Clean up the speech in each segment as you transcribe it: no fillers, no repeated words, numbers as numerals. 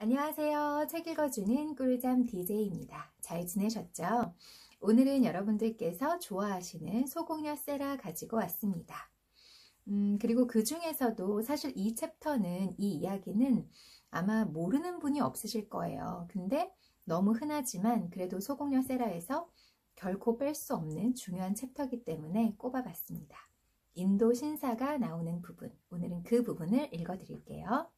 안녕하세요. 책 읽어주는 꿀잠 DJ입니다. 잘 지내셨죠? 오늘은 여러분들께서 좋아하시는 소공녀 세라 가지고 왔습니다. 그리고 그 중에서도 사실 이 챕터는, 이 이야기는 아마 모르는 분이 없으실 거예요. 근데 너무 흔하지만 그래도 소공녀 세라에서 결코 뺄 수 없는 중요한 챕터이기 때문에 꼽아봤습니다. 인도 신사가 나오는 부분, 오늘은 그 부분을 읽어드릴게요.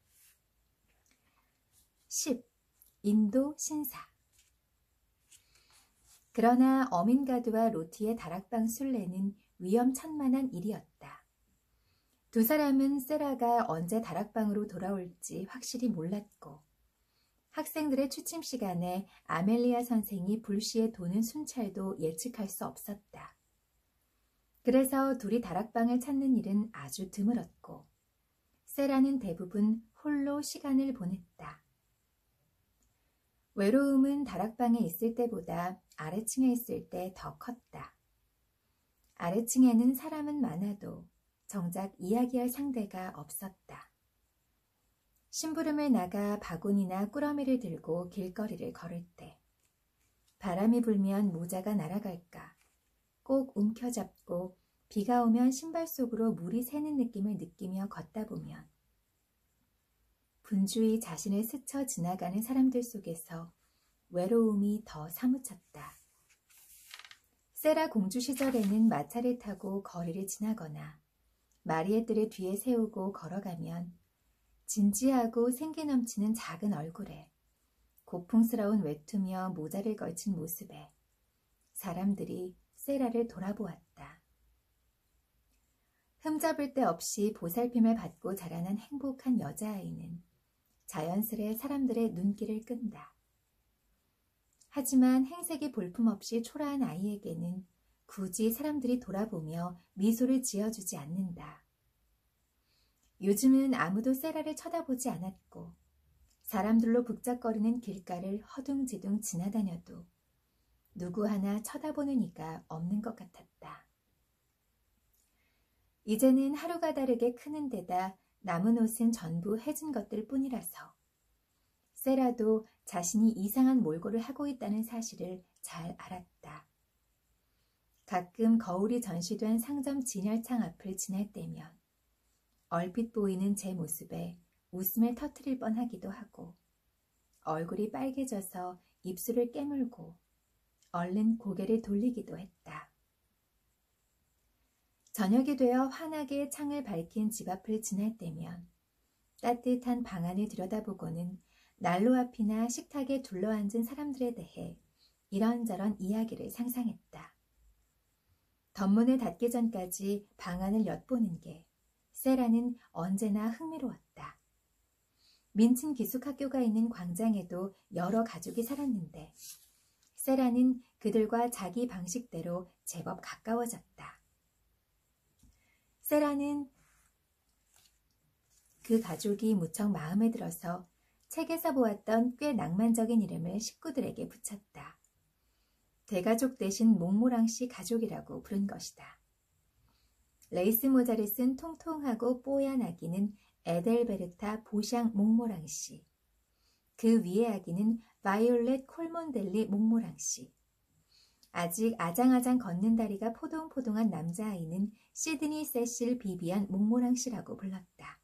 10. 인도 신사. 그러나 어민가드와 로티의 다락방 순례는 위험천만한 일이었다. 두 사람은 세라가 언제 다락방으로 돌아올지 확실히 몰랐고 학생들의 취침 시간에 아멜리아 선생이 불시에 도는 순찰도 예측할 수 없었다. 그래서 둘이 다락방을 찾는 일은 아주 드물었고 세라는 대부분 홀로 시간을 보냈다. 외로움은 다락방에 있을 때보다 아래층에 있을 때 더 컸다. 아래층에는 사람은 많아도 정작 이야기할 상대가 없었다. 심부름을 나가 바구니나 꾸러미를 들고 길거리를 걸을 때 바람이 불면 모자가 날아갈까 꼭 움켜잡고 비가 오면 신발 속으로 물이 새는 느낌을 느끼며 걷다 보면 분주히 자신을 스쳐 지나가는 사람들 속에서 외로움이 더 사무쳤다. 세라 공주 시절에는 마차를 타고 거리를 지나거나 마리에뜰을 뒤에 세우고 걸어가면 진지하고 생기 넘치는 작은 얼굴에 고풍스러운 외투며 모자를 걸친 모습에 사람들이 세라를 돌아보았다. 흠잡을 데 없이 보살핌을 받고 자라난 행복한 여자아이는 자연스레 사람들의 눈길을 끈다. 하지만 행색이 볼품없이 초라한 아이에게는 굳이 사람들이 돌아보며 미소를 지어주지 않는다. 요즘은 아무도 세라를 쳐다보지 않았고 사람들로 북적거리는 길가를 허둥지둥 지나다녀도 누구 하나 쳐다보는 이가 없는 것 같았다. 이제는 하루가 다르게 크는 데다 남은 옷은 전부 해진 것들 뿐이라서 세라도 자신이 이상한 몰골을 하고 있다는 사실을 잘 알았다. 가끔 거울이 전시된 상점 진열창 앞을 지날 때면 얼핏 보이는 제 모습에 웃음을 터뜨릴 뻔하기도 하고 얼굴이 빨개져서 입술을 깨물고 얼른 고개를 돌리기도 했다. 저녁이 되어 환하게 창을 밝힌 집 앞을 지날 때면 따뜻한 방 안을 들여다보고는 난로 앞이나 식탁에 둘러앉은 사람들에 대해 이런저런 이야기를 상상했다. 덧문을 닫기 전까지 방 안을 엿보는 게 세라는 언제나 흥미로웠다. 민친 기숙학교가 있는 광장에도 여러 가족이 살았는데 세라는 그들과 자기 방식대로 제법 가까워졌다. 세라는 그 가족이 무척 마음에 들어서 책에서 보았던 꽤 낭만적인 이름을 식구들에게 붙였다. 대가족 대신 몽모랑씨 가족이라고 부른 것이다. 레이스 모자를 쓴 통통하고 뽀얀 아기는 에델베르타 보샹 몽모랑씨, 그 위의 아기는 바이올렛 콜몬델리 몽모랑씨, 아직 아장아장 걷는 다리가 포동포동한 남자아이는 시드니 세실 비비안 몽모랑씨라고 불렀다.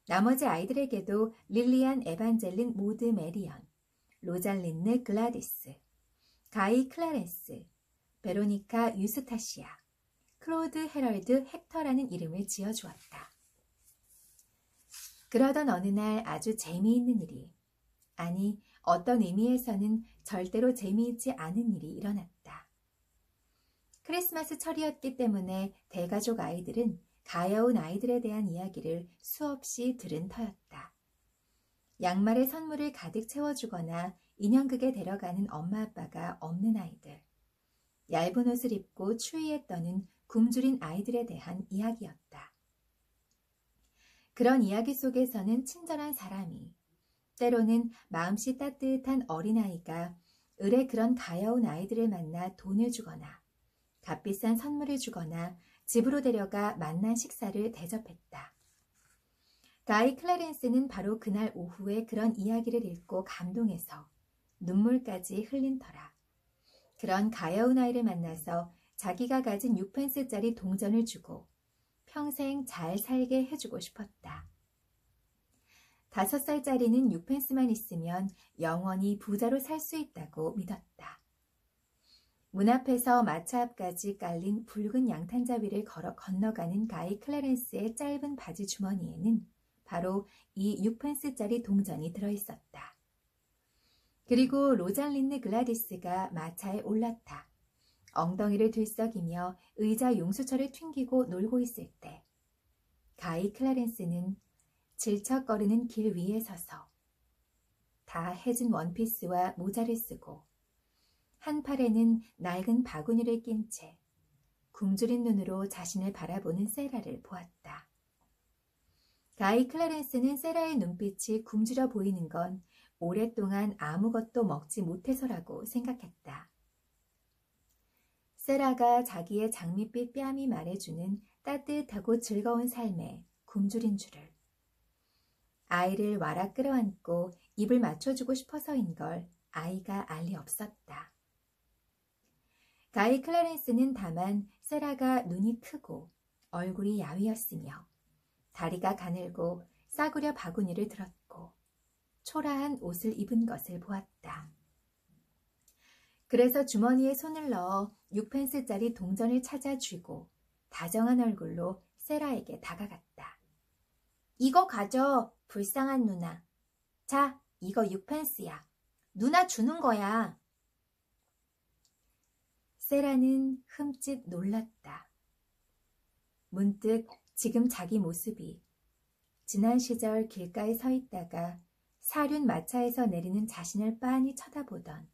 나머지 아이들에게도 릴리안 에반젤린 모드 메리언, 로잘린느 글라디스, 가이 클라렌스, 베로니카 유스타시아, 클로드 헤럴드 헥터라는 이름을 지어주었다. 그러던 어느 날 아주 재미있는 일이, 아니 어떤 의미에서는 절대로 재미있지 않은 일이 일어났다. 크리스마스 철이었기 때문에 대가족 아이들은 가여운 아이들에 대한 이야기를 수없이 들은 터였다. 양말에 선물을 가득 채워주거나 인형극에 데려가는 엄마 아빠가 없는 아이들, 얇은 옷을 입고 추위에 떠는 굶주린 아이들에 대한 이야기였다. 그런 이야기 속에서는 친절한 사람이, 때로는 마음씨 따뜻한 어린아이가 을에 그런 가여운 아이들을 만나 돈을 주거나 값비싼 선물을 주거나 집으로 데려가 맛난 식사를 대접했다. 가이 클라렌스는 바로 그날 오후에 그런 이야기를 읽고 감동해서 눈물까지 흘린 터라. 그런 가여운 아이를 만나서 자기가 가진 6펜스짜리 동전을 주고 평생 잘 살게 해주고 싶었다. 5살짜리는 6펜스만 있으면 영원히 부자로 살 수 있다고 믿었다. 문 앞에서 마차 앞까지 깔린 붉은 양탄자위를 걸어 건너가는 가이 클라렌스의 짧은 바지 주머니에는 바로 이 6펜스짜리 동전이 들어있었다. 그리고 로잘린느 글라디스가 마차에 올랐다. 엉덩이를 들썩이며 의자 용수철을 튕기고 놀고 있을 때 가이 클라렌스는 질척거리는 길 위에 서서 다 해진 원피스와 모자를 쓰고 한 팔에는 낡은 바구니를 낀 채 굶주린 눈으로 자신을 바라보는 세라를 보았다. 가이 클라렌스는 세라의 눈빛이 굶주려 보이는 건 오랫동안 아무것도 먹지 못해서라고 생각했다. 세라가 자기의 장밋빛 뺨이 말해주는 따뜻하고 즐거운 삶에 굶주린 줄을. 아이를 와라 끌어안고 입을 맞춰주고 싶어서인 걸 아이가 알 리 없었다. 가이 클라렌스는 다만 세라가 눈이 크고 얼굴이 야위었으며 다리가 가늘고 싸구려 바구니를 들었고 초라한 옷을 입은 것을 보았다. 그래서 주머니에 손을 넣어 6펜스짜리 동전을 찾아 쥐고 다정한 얼굴로 세라에게 다가갔다. 이거 가져, 불쌍한 누나. 자, 이거 6펜스야. 누나 주는 거야. 세라는 흠칫 놀랐다. 문득 지금 자기 모습이 지난 시절 길가에 서 있다가 사륜 마차에서 내리는 자신을 빤히 쳐다보던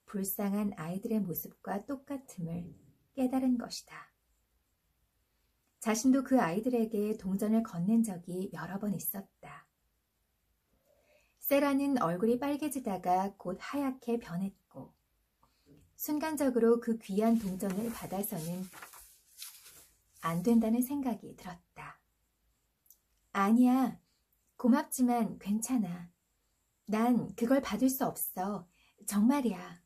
불쌍한 아이들의 모습과 똑같음을 깨달은 것이다. 자신도 그 아이들에게 동전을 건넨 적이 여러 번 있었다. 세라는 얼굴이 빨개지다가 곧 하얗게 변했고 순간적으로 그 귀한 동전을 받아서는 안 된다는 생각이 들었다. 아니야, 고맙지만 괜찮아. 난 그걸 받을 수 없어. 정말이야.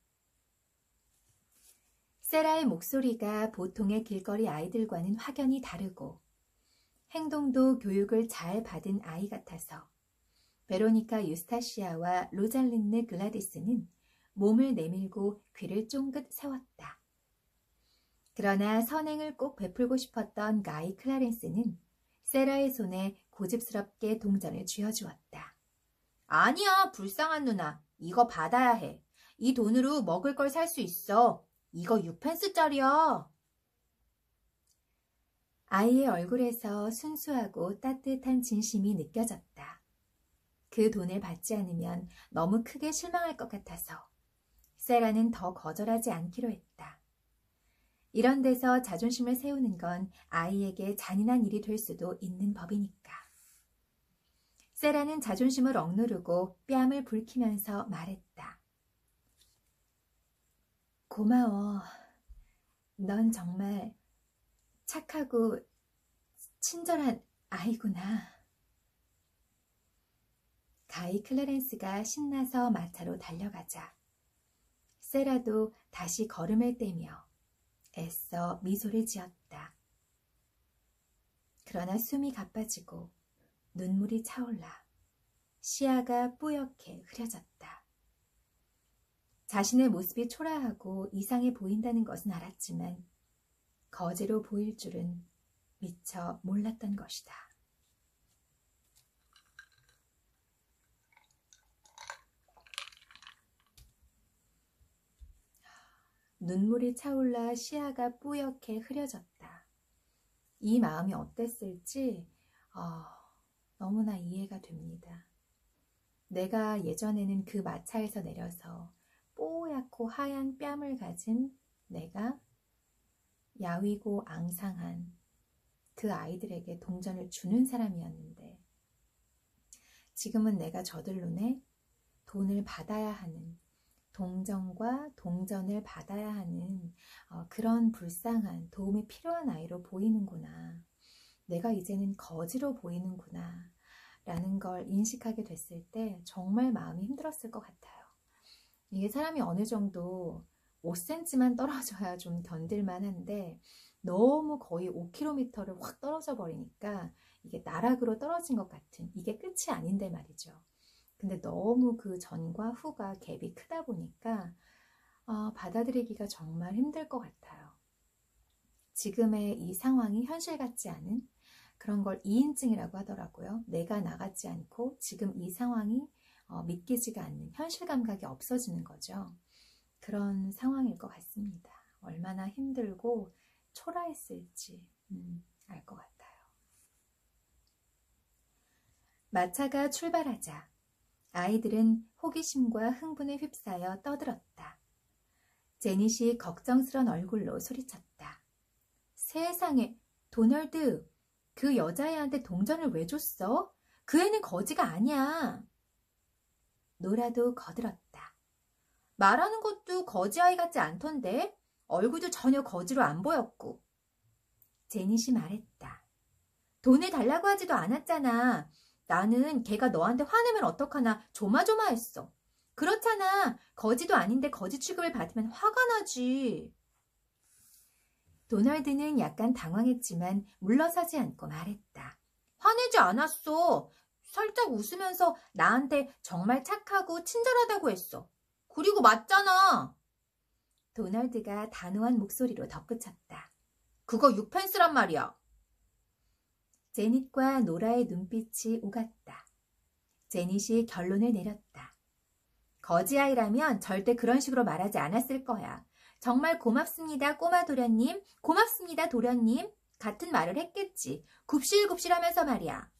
세라의 목소리가 보통의 길거리 아이들과는 확연히 다르고 행동도 교육을 잘 받은 아이 같아서 베로니카 유스타시아와 로잘린느 글라디스는 몸을 내밀고 귀를 쫑긋 세웠다. 그러나 선행을 꼭 베풀고 싶었던 가이 클라렌스는 세라의 손에 고집스럽게 동전을 쥐어주었다. 아니야, 불쌍한 누나. 이거 받아야 해. 이 돈으로 먹을 걸 살 수 있어. 이거 6펜스짜리야. 아이의 얼굴에서 순수하고 따뜻한 진심이 느껴졌다. 그 돈을 받지 않으면 너무 크게 실망할 것 같아서 세라는 더 거절하지 않기로 했다. 이런 데서 자존심을 세우는 건 아이에게 잔인한 일이 될 수도 있는 법이니까. 세라는 자존심을 억누르고 뺨을 붉히면서 말했다. 고마워. 넌 정말 착하고 친절한 아이구나. 가이 클라렌스가 신나서 마차로 달려가자 세라도 다시 걸음을 떼며 애써 미소를 지었다. 그러나 숨이 가빠지고 눈물이 차올라 시야가 뿌옇게 흐려졌다. 자신의 모습이 초라하고 이상해 보인다는 것은 알았지만 거지로 보일 줄은 미처 몰랐던 것이다. 눈물이 차올라 시야가 뿌옇게 흐려졌다. 이 마음이 어땠을지 너무나 이해가 됩니다. 내가 예전에는 그 마차에서 내려서 뽀얗고 하얀 뺨을 가진 내가 야위고 앙상한 그 아이들에게 동전을 주는 사람이었는데 지금은 내가 저들 눈에 돈을 받아야 하는 동전과 동전을 받아야 하는 그런 불쌍한 도움이 필요한 아이로 보이는구나. 내가 이제는 거지로 보이는구나. 라는 걸 인식하게 됐을 때 정말 마음이 힘들었을 것 같아요. 이게 사람이 어느 정도 5cm만 떨어져야 좀 견딜만 한데 너무 거의 5km를 확 떨어져 버리니까 이게 나락으로 떨어진 것 같은, 이게 끝이 아닌데 말이죠. 근데 너무 그 전과 후가 갭이 크다 보니까 받아들이기가 정말 힘들 것 같아요. 지금의 이 상황이 현실 같지 않은 그런 걸 이인증이라고 하더라고요. 내가 나가지 않고 지금 이 상황이 믿기지가 않는, 현실 감각이 없어지는 거죠. 그런 상황일 것 같습니다. 얼마나 힘들고 초라했을지 알 것 같아요. 마차가 출발하자 아이들은 호기심과 흥분에 휩싸여 떠들었다. 제닛이 걱정스런 얼굴로 소리쳤다. 세상에, 도널드, 그 여자애한테 동전을 왜 줬어? 그 애는 거지가 아니야. 노라도 거들었다. 말하는 것도 거지아이 같지 않던데? 얼굴도 전혀 거지로 안 보였고. 제닛이 말했다. 돈을 달라고 하지도 않았잖아. 나는 걔가 너한테 화내면 어떡하나 조마조마했어. 그렇잖아. 거지도 아닌데 거지 취급을 받으면 화가 나지. 도널드는 약간 당황했지만 물러서지 않고 말했다. 화내지 않았어. 살짝 웃으면서 나한테 정말 착하고 친절하다고 했어. 그리고 맞잖아. 도널드가 단호한 목소리로 덧붙였다. 그거 6펜스란 말이야. 제닛과 노라의 눈빛이 오갔다. 제닛이 결론을 내렸다. 거지아이라면 절대 그런 식으로 말하지 않았을 거야. 정말 고맙습니다, 꼬마 도련님. 고맙습니다, 도련님. 같은 말을 했겠지. 굽실굽실하면서 말이야.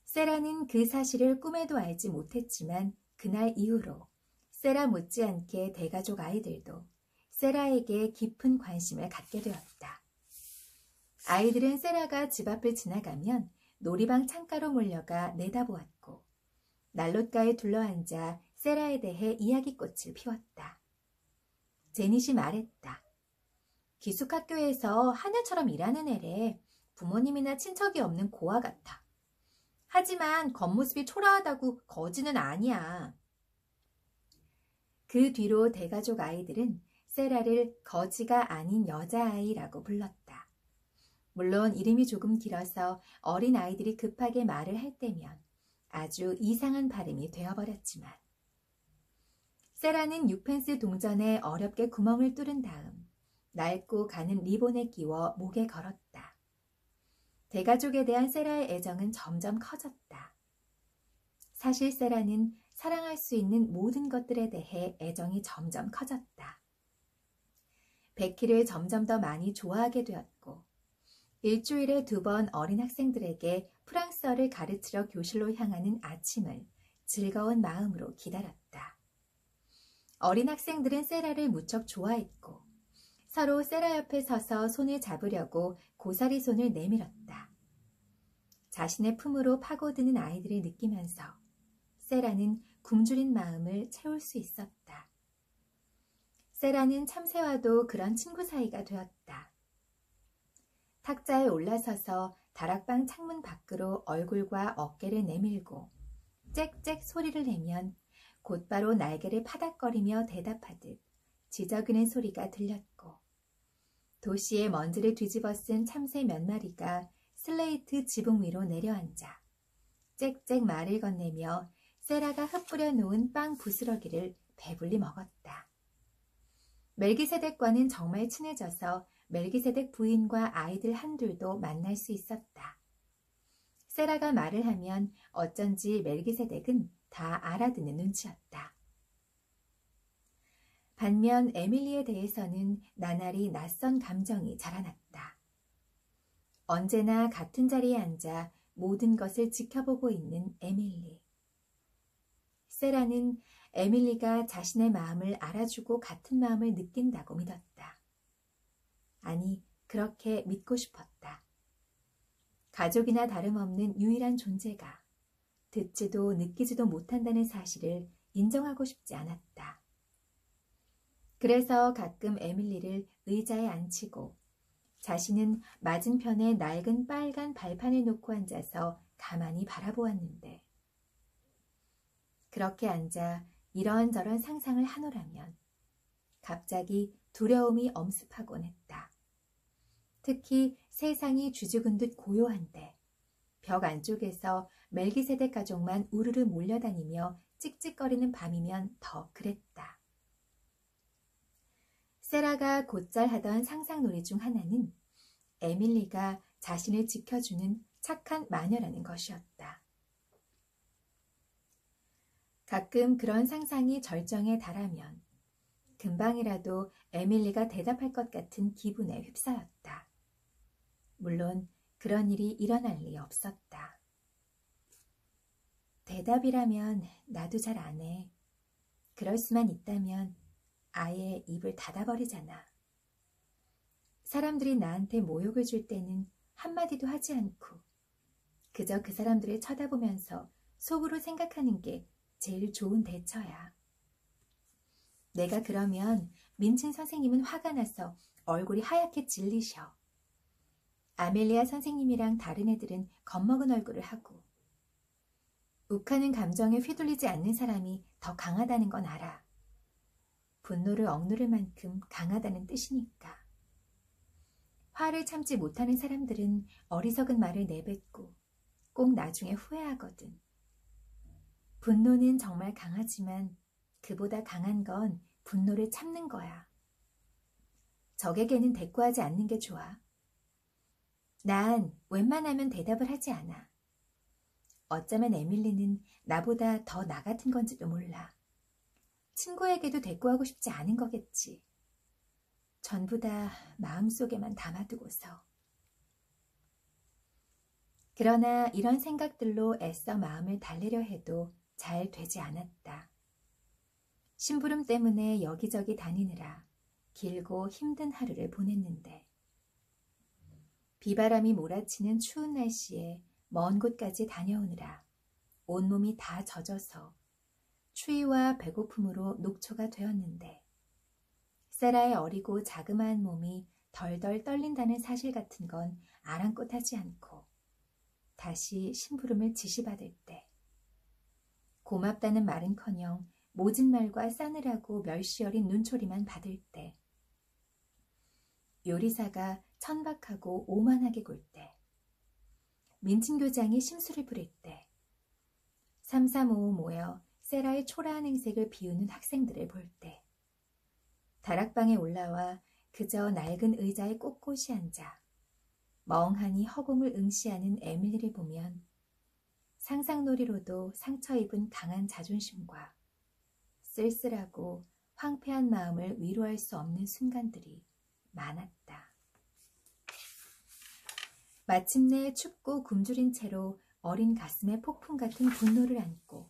세라는 그 사실을 꿈에도 알지 못했지만 그날 이후로 세라 못지않게 대가족 아이들도 세라에게 깊은 관심을 갖게 되었다. 아이들은 세라가 집 앞을 지나가면 놀이방 창가로 몰려가 내다보았고 난로가에 둘러앉아 세라에 대해 이야기꽃을 피웠다. 제닛이 말했다. 기숙학교에서 하늘처럼 일하는 애래. 부모님이나 친척이 없는 고아 같아. 하지만 겉모습이 초라하다고 거지는 아니야. 그 뒤로 대가족 아이들은 세라를 거지가 아닌 여자아이라고 불렀다. 물론 이름이 조금 길어서 어린 아이들이 급하게 말을 할 때면 아주 이상한 발음이 되어버렸지만 세라는 6펜스 동전에 어렵게 구멍을 뚫은 다음 낡고 가는 리본에 끼워 목에 걸었다. 대가족에 대한 세라의 애정은 점점 커졌다. 사실 세라는 사랑할 수 있는 모든 것들에 대해 애정이 점점 커졌다. 베키를 점점 더 많이 좋아하게 되었고 일주일에 2번 어린 학생들에게 프랑스어를 가르치러 교실로 향하는 아침을 즐거운 마음으로 기다렸다. 어린 학생들은 세라를 무척 좋아했고 서로 세라 옆에 서서 손을 잡으려고 고사리 손을 내밀었다. 자신의 품으로 파고드는 아이들을 느끼면서 세라는 굶주린 마음을 채울 수 있었다. 세라는 참새와도 그런 친구 사이가 되었다. 탁자에 올라서서 다락방 창문 밖으로 얼굴과 어깨를 내밀고 짹짹 소리를 내면 곧바로 날개를 파닥거리며 대답하듯 지저귀는 소리가 들렸고 도시의 먼지를 뒤집어 쓴 참새 몇 마리가 슬레이트 지붕 위로 내려앉아 짹짹 말을 건네며 세라가 흩뿌려 놓은 빵 부스러기를 배불리 먹었다. 멜기세덱과는 정말 친해져서 멜기세덱 부인과 아이들 한둘도 만날 수 있었다. 세라가 말을 하면 어쩐지 멜기세덱은 다 알아듣는 눈치였다. 반면 에밀리에 대해서는 나날이 낯선 감정이 자라났다. 언제나 같은 자리에 앉아 모든 것을 지켜보고 있는 에밀리. 세라는 에밀리가 자신의 마음을 알아주고 같은 마음을 느낀다고 믿었다. 아니, 그렇게 믿고 싶었다. 가족이나 다름없는 유일한 존재가 듣지도 느끼지도 못한다는 사실을 인정하고 싶지 않았다. 그래서 가끔 에밀리를 의자에 앉히고 자신은 맞은편에 낡은 빨간 발판을 놓고 앉아서 가만히 바라보았는데 그렇게 앉아 이런저런 상상을 하노라면 갑자기 두려움이 엄습하곤 했다. 특히 세상이 주죽은 듯 고요한데 벽 안쪽에서 멜기세덱 가족만 우르르 몰려다니며 찍찍거리는 밤이면 더 그랬다. 세라가 곧잘 하던 상상놀이 중 하나는 에밀리가 자신을 지켜주는 착한 마녀라는 것이었다. 가끔 그런 상상이 절정에 달하면 금방이라도 에밀리가 대답할 것 같은 기분에 휩싸였다. 물론 그런 일이 일어날 리 없었다. 대답이라면 나도 잘 안 해. 그럴 수만 있다면 아예 입을 닫아버리잖아. 사람들이 나한테 모욕을 줄 때는 한마디도 하지 않고 그저 그 사람들을 쳐다보면서 속으로 생각하는 게 제일 좋은 대처야. 내가 그러면 민친 선생님은 화가 나서 얼굴이 하얗게 질리셔. 아멜리아 선생님이랑 다른 애들은 겁먹은 얼굴을 하고. 욱하는 감정에 휘둘리지 않는 사람이 더 강하다는 건 알아. 분노를 억누를 만큼 강하다는 뜻이니까. 화를 참지 못하는 사람들은 어리석은 말을 내뱉고 꼭 나중에 후회하거든. 분노는 정말 강하지만 그보다 강한 건 분노를 참는 거야. 적에게는 대꾸하지 않는 게 좋아. 난 웬만하면 대답을 하지 않아. 어쩌면 에밀리는 나보다 더 나 같은 건지도 몰라. 친구에게도 대꾸하고 싶지 않은 거겠지. 전부 다 마음속에만 담아두고서. 그러나 이런 생각들로 애써 마음을 달래려 해도 잘 되지 않았다. 심부름 때문에 여기저기 다니느라 길고 힘든 하루를 보냈는데 비바람이 몰아치는 추운 날씨에 먼 곳까지 다녀오느라 온몸이 다 젖어서 추위와 배고픔으로 녹초가 되었는데 세라의 어리고 자그마한 몸이 덜덜 떨린다는 사실 같은 건 아랑곳하지 않고 다시 심부름을 지시받을 때 고맙다는 말은커녕 모진 말과 싸늘하고 멸시 어린 눈초리만 받을 때 요리사가 천박하고 오만하게 굴 때 민친교장이 심술을 부릴 때 335 모여 세라의 초라한 행색을 비우는 학생들을 볼 때 다락방에 올라와 그저 낡은 의자에 꼿꼿이 앉아 멍하니 허공을 응시하는 에밀리를 보면 상상놀이로도 상처 입은 강한 자존심과 쓸쓸하고 황폐한 마음을 위로할 수 없는 순간들이 많았다. 마침내 춥고 굶주린 채로 어린 가슴에 폭풍 같은 분노를 안고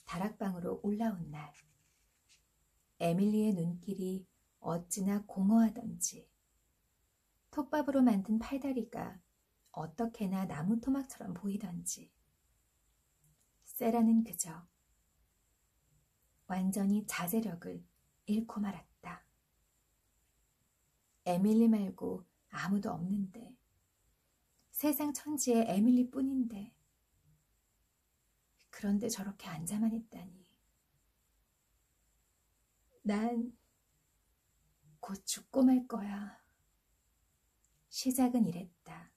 다락방으로 올라온 날 에밀리의 눈길이 어찌나 공허하던지 톱밥으로 만든 팔다리가 어떻게나 나무 토막처럼 보이던지 세라는 그저 완전히 자제력을 잃고 말았다. 에밀리 말고 아무도 없는데 세상 천지에 에밀리뿐인데 그런데 저렇게 앉아만 있다니. 난 곧 죽고 말 거야. 시작은 이랬다.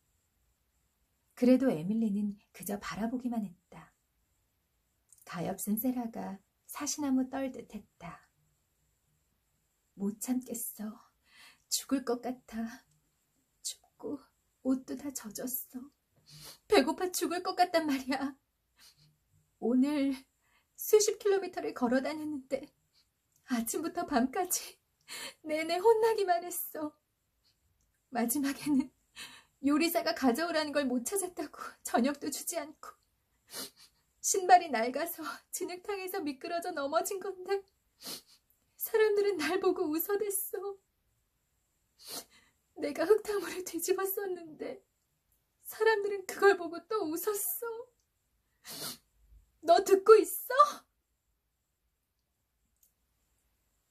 그래도 에밀리는 그저 바라보기만 했다. 가엾은 세라가 사시나무 떨듯 했다. 못 참겠어. 죽을 것 같아. 춥고 옷도 다 젖었어. 배고파 죽을 것 같단 말이야. 오늘 수십 킬로미터를 걸어 다녔는데 아침부터 밤까지 내내 혼나기만 했어. 마지막에는 요리사가 가져오라는 걸 못 찾았다고 저녁도 주지 않고 신발이 낡아서 진흙탕에서 미끄러져 넘어진 건데 사람들은 날 보고 웃어댔어. 내가 흙탕물을 뒤집었었는데 사람들은 그걸 보고 또 웃었어. 너 듣고 있어?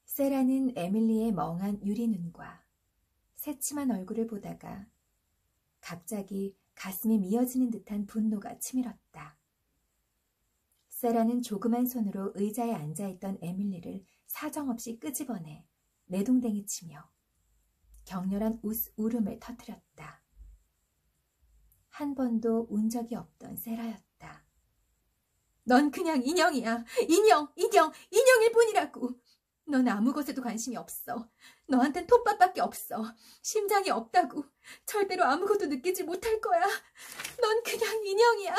세라는 에밀리의 멍한 유리 눈과 새침한 얼굴을 보다가 갑자기 가슴이 미어지는 듯한 분노가 치밀었다. 세라는 조그만 손으로 의자에 앉아있던 에밀리를 사정없이 끄집어내 내동댕이 치며 격렬한 울음을 터뜨렸다. 한 번도 운 적이 없던 세라였다. 넌 그냥 인형이야. 인형일 뿐이라고. 넌 아무 것에도 관심이 없어. 너한텐 톱밥밖에 없어. 심장이 없다고. 절대로 아무것도 느끼지 못할 거야. 넌 그냥 인형이야.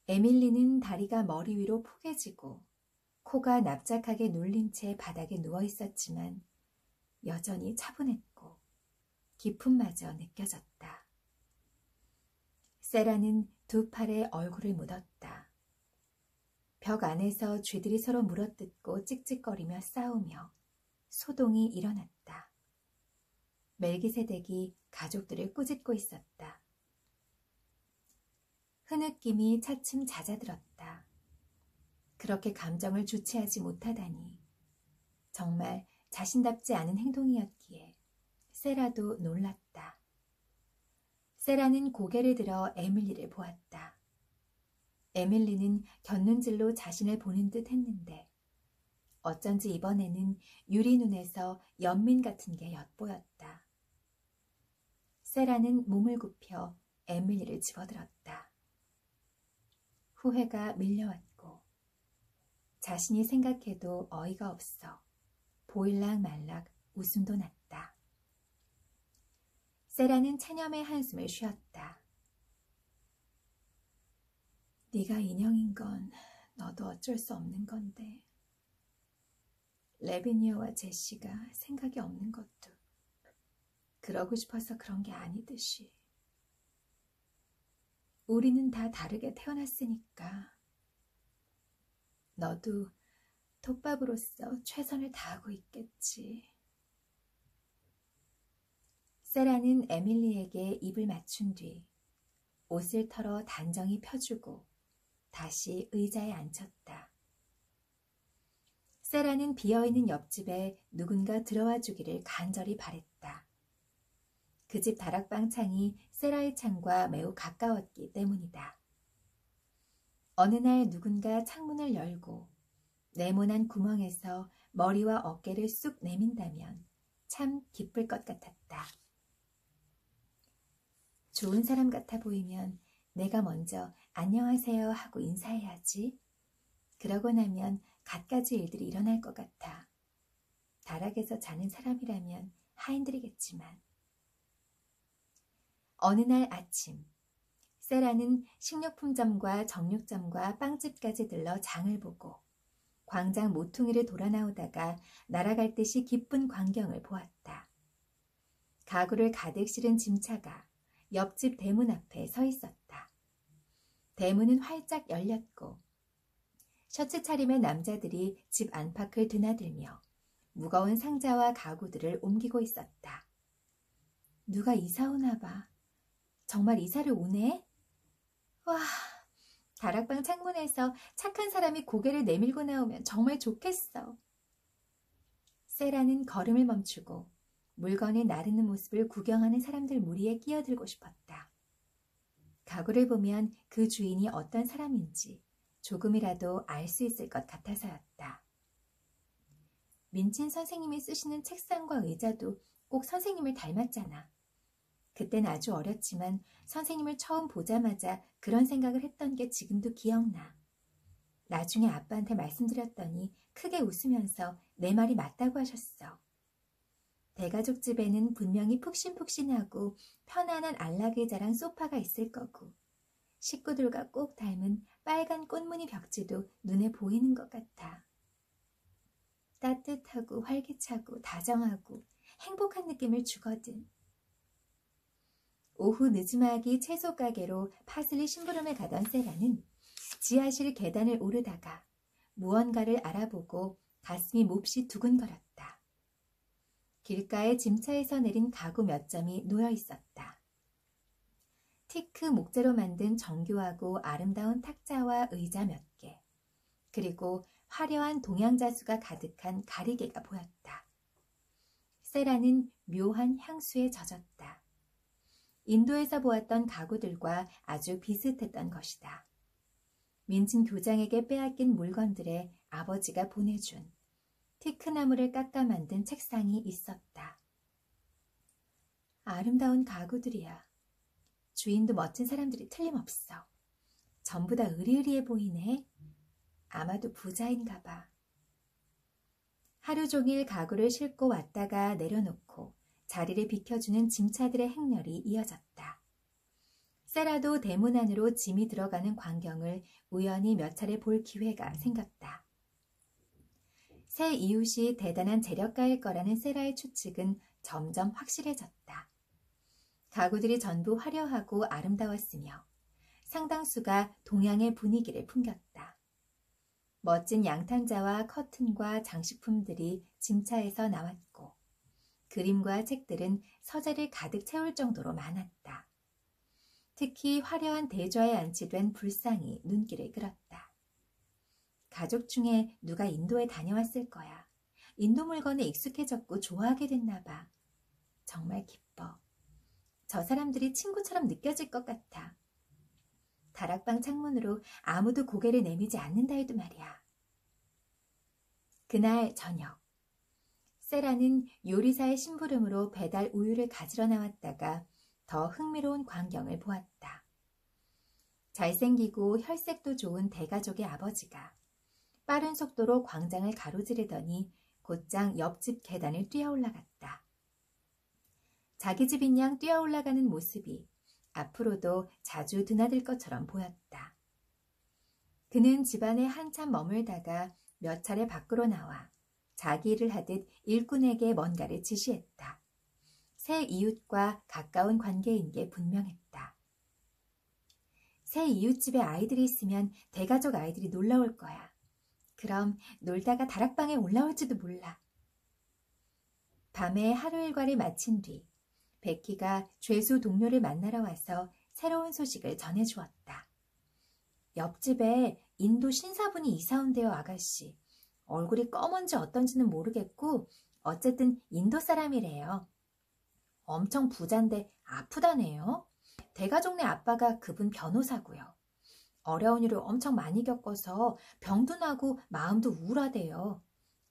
에밀리는 다리가 머리 위로 포개지고 코가 납작하게 눌린 채 바닥에 누워 있었지만 여전히 차분했고 기품마저 느껴졌다. 세라는 두 팔에 얼굴을 묻었다. 벽 안에서 쥐들이 서로 물어뜯고 찍찍거리며 싸우며 소동이 일어났다. 멜기세덱이 가족들을 꾸짖고 있었다. 흐느낌이 차츰 잦아들었다. 그렇게 감정을 주체하지 못하다니 정말 자신답지 않은 행동이었기에 세라도 놀랐다. 세라는 고개를 들어 에밀리를 보았다. 에밀리는 곁눈질로 자신을 보는 듯 했는데 어쩐지 이번에는 유리 눈에서 연민 같은 게 엿보였다. 세라는 몸을 굽혀 에밀리를 집어들었다. 후회가 밀려왔고 자신이 생각해도 어이가 없어 보일락 말락 웃음도 났다. 세라는 체념의 한숨을 쉬었다. 네가 인형인 건 너도 어쩔 수 없는 건데 레비니어와 제시가 생각이 없는 것도 그러고 싶어서 그런 게 아니듯이 우리는 다 다르게 태어났으니까 너도 톱밥으로서 최선을 다하고 있겠지. 세라는 에밀리에게 입을 맞춘 뒤 옷을 털어 단정히 펴주고 다시 의자에 앉혔다. 세라는 비어있는 옆집에 누군가 들어와 주기를 간절히 바랬다. 그 집 다락방 창이 세라의 창과 매우 가까웠기 때문이다. 어느 날 누군가 창문을 열고 네모난 구멍에서 머리와 어깨를 쑥 내민다면 참 기쁠 것 같았다. 좋은 사람 같아 보이면 내가 먼저 안녕하세요 하고 인사해야지. 그러고 나면 갖가지 일들이 일어날 것 같아. 다락에서 자는 사람이라면 하인들이겠지만. 어느 날 아침, 세라는 식료품점과 정육점과 빵집까지 들러 장을 보고 광장 모퉁이를 돌아 나오다가 날아갈 듯이 기쁜 광경을 보았다. 가구를 가득 실은 짐차가 옆집 대문 앞에 서 있었다. 대문은 활짝 열렸고 셔츠 차림의 남자들이 집 안팎을 드나들며 무거운 상자와 가구들을 옮기고 있었다. 누가 이사 오나 봐. 정말 이사를 오네? 와, 다락방 창문에서 착한 사람이 고개를 내밀고 나오면 정말 좋겠어. 세라는 걸음을 멈추고 물건을 나르는 모습을 구경하는 사람들 무리에 끼어들고 싶었다. 가구를 보면 그 주인이 어떤 사람인지 조금이라도 알 수 있을 것 같아서였다. 민친 선생님이 쓰시는 책상과 의자도 꼭 선생님을 닮았잖아. 그땐 아주 어렸지만 선생님을 처음 보자마자 그런 생각을 했던 게 지금도 기억나. 나중에 아빠한테 말씀드렸더니 크게 웃으면서 내 말이 맞다고 하셨어. 대가족 집에는 분명히 푹신푹신하고 편안한 안락의자랑 소파가 있을 거고 식구들과 꼭 닮은 빨간 꽃무늬 벽지도 눈에 보이는 것 같아. 따뜻하고 활기차고 다정하고 행복한 느낌을 주거든. 오후 늦지막이 채소 가게로 파슬리 심부름에 가던 세라는 지하실 계단을 오르다가 무언가를 알아보고 가슴이 몹시 두근거렸다. 길가에 짐차에서 내린 가구 몇 점이 놓여 있었다. 티크 목재로 만든 정교하고 아름다운 탁자와 의자 몇 개, 그리고 화려한 동양자수가 가득한 가리개가 보였다. 세라는 묘한 향수에 젖었다. 인도에서 보았던 가구들과 아주 비슷했던 것이다. 민진 교장에게 빼앗긴 물건들에 아버지가 보내준 티크나무를 깎아 만든 책상이 있었다. 아름다운 가구들이야. 주인도 멋진 사람들이 틀림없어. 전부 다 으리으리해 보이네. 아마도 부자인가 봐. 하루 종일 가구를 싣고 왔다가 내려놓고 자리를 비켜주는 짐차들의 행렬이 이어졌다. 세라도 대문 안으로 짐이 들어가는 광경을 우연히 몇 차례 볼 기회가 생겼다. 새 이웃이 대단한 재력가일 거라는 세라의 추측은 점점 확실해졌다. 가구들이 전부 화려하고 아름다웠으며 상당수가 동양의 분위기를 풍겼다. 멋진 양탄자와 커튼과 장식품들이 짐차에서 나왔고 그림과 책들은 서재를 가득 채울 정도로 많았다. 특히 화려한 대좌에 안치된 불상이 눈길을 끌었다. 가족 중에 누가 인도에 다녀왔을 거야. 인도 물건에 익숙해졌고 좋아하게 됐나 봐. 정말 기뻐. 저 사람들이 친구처럼 느껴질 것 같아. 다락방 창문으로 아무도 고개를 내미지 않는다 해도 말이야. 그날 저녁, 세라는 요리사의 심부름으로 배달 우유를 가지러 나왔다가 더 흥미로운 광경을 보았다. 잘생기고 혈색도 좋은 대가족의 아버지가 빠른 속도로 광장을 가로지르더니 곧장 옆집 계단을 뛰어 올라갔다. 자기 집인 양 뛰어 올라가는 모습이 앞으로도 자주 드나들 것처럼 보였다. 그는 집안에 한참 머물다가 몇 차례 밖으로 나와 자기 일을 하듯 일꾼에게 뭔가를 지시했다. 새 이웃과 가까운 관계인 게 분명했다. 새 이웃집에 아이들이 있으면 대가족 아이들이 놀러올 거야. 그럼 놀다가 다락방에 올라올지도 몰라. 밤에 하루 일과를 마친 뒤 베키가 죄수 동료를 만나러 와서 새로운 소식을 전해주었다. 옆집에 인도 신사분이 이사 온대요, 아가씨. 얼굴이 검은지 어떤지는 모르겠고 어쨌든 인도 사람이래요. 엄청 부잔데 아프다네요. 대가족네 아빠가 그분 변호사고요. 어려운 일을 엄청 많이 겪어서 병도 나고 마음도 우울하대요.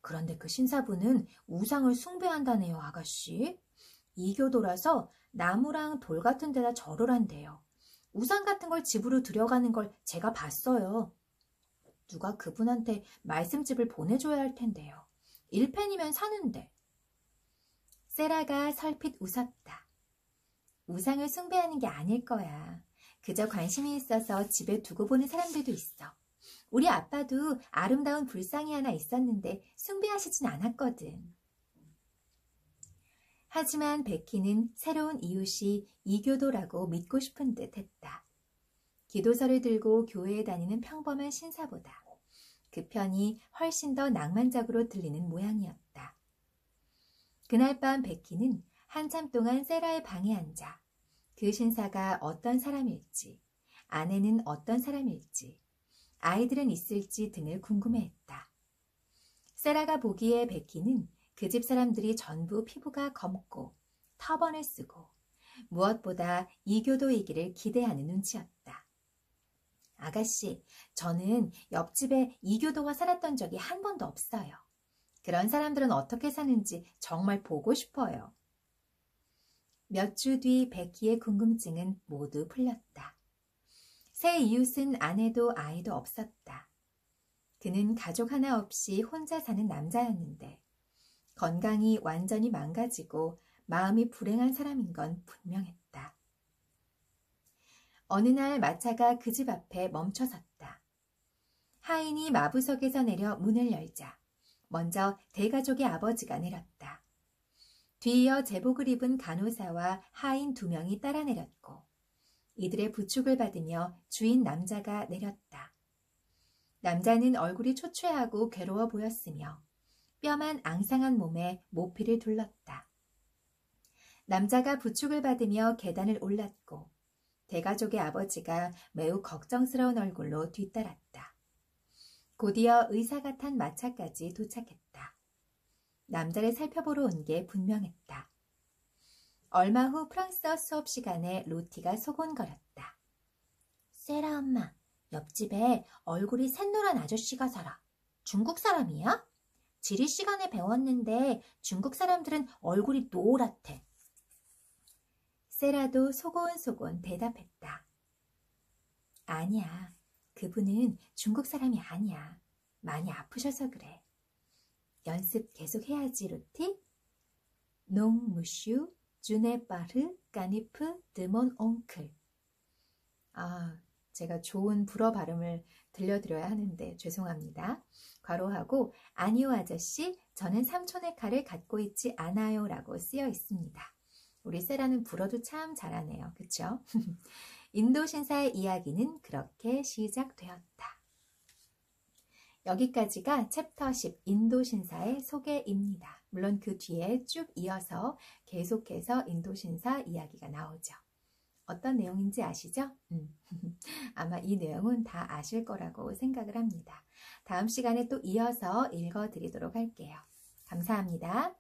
그런데 그 신사분은 우상을 숭배한다네요, 아가씨. 이교도라서 나무랑 돌 같은 데다 절을 한대요. 우상 같은 걸 집으로 들여가는 걸 제가 봤어요. 누가 그분한테 말씀집을 보내줘야 할 텐데요. 1펜이면 사는데. 세라가 설핏 웃었다. 우상을 숭배하는 게 아닐 거야. 그저 관심이 있어서 집에 두고 보는 사람들도 있어. 우리 아빠도 아름다운 불상이 하나 있었는데 숭배하시진 않았거든. 하지만 베키는 새로운 이웃이 이교도라고 믿고 싶은 듯 했다. 기도서를 들고 교회에 다니는 평범한 신사보다 그 편이 훨씬 더 낭만적으로 들리는 모양이었다. 그날 밤 베키는 한참 동안 세라의 방에 앉아 그 신사가 어떤 사람일지, 아내는 어떤 사람일지, 아이들은 있을지 등을 궁금해했다. 세라가 보기에 베키는 그 집 사람들이 전부 피부가 검고 터번을 쓰고 무엇보다 이교도이기를 기대하는 눈치였다. 아가씨, 저는 옆집에 이교도가 살았던 적이 한 번도 없어요. 그런 사람들은 어떻게 사는지 정말 보고 싶어요. 몇 주 뒤 베키의 궁금증은 모두 풀렸다. 새 이웃은 아내도 아이도 없었다. 그는 가족 하나 없이 혼자 사는 남자였는데 건강이 완전히 망가지고 마음이 불행한 사람인 건 분명했다. 어느 날 마차가 그 집 앞에 멈춰섰다. 하인이 마부석에서 내려 문을 열자 먼저 대가족의 아버지가 내렸다. 뒤이어 제복을 입은 간호사와 하인 2명이 따라 내렸고 이들의 부축을 받으며 주인 남자가 내렸다. 남자는 얼굴이 초췌하고 괴로워 보였으며 뼈만 앙상한 몸에 모피를 둘렀다. 남자가 부축을 받으며 계단을 올랐고 대가족의 아버지가 매우 걱정스러운 얼굴로 뒤따랐다. 곧이어 의사가 탄 마차까지 도착했다. 남자를 살펴보러 온 게 분명했다. 얼마 후 프랑스어 수업 시간에 로티가 소곤거렸다. 세라 엄마, 옆집에 얼굴이 샛노란 아저씨가 살아. 중국 사람이야? 지리 시간에 배웠는데 중국 사람들은 얼굴이 노랗대. 세라도 소곤소곤 대답했다. 아니야. 그분은 중국 사람이 아니야. 많이 아프셔서 그래. 연습 계속 해야지, 로티. 농 무슈 주네 파르 까니프 드몬 옹클. 제가 좋은 불어 발음을 들려드려야 하는데 죄송합니다. 괄호하고 아니요 아저씨, 저는 삼촌의 칼을 갖고 있지 않아요 라고 쓰여 있습니다. 우리 세라는 불어도 참 잘하네요. 그쵸? 인도 신사의 이야기는 그렇게 시작되었다. 여기까지가 챕터 10 인도 신사의 소개입니다. 물론 그 뒤에 쭉 이어서 계속해서 인도 신사 이야기가 나오죠. 어떤 내용인지 아시죠? 아마 이 내용은 다 아실 거라고 생각을 합니다. 다음 시간에 또 이어서 읽어드리도록 할게요. 감사합니다.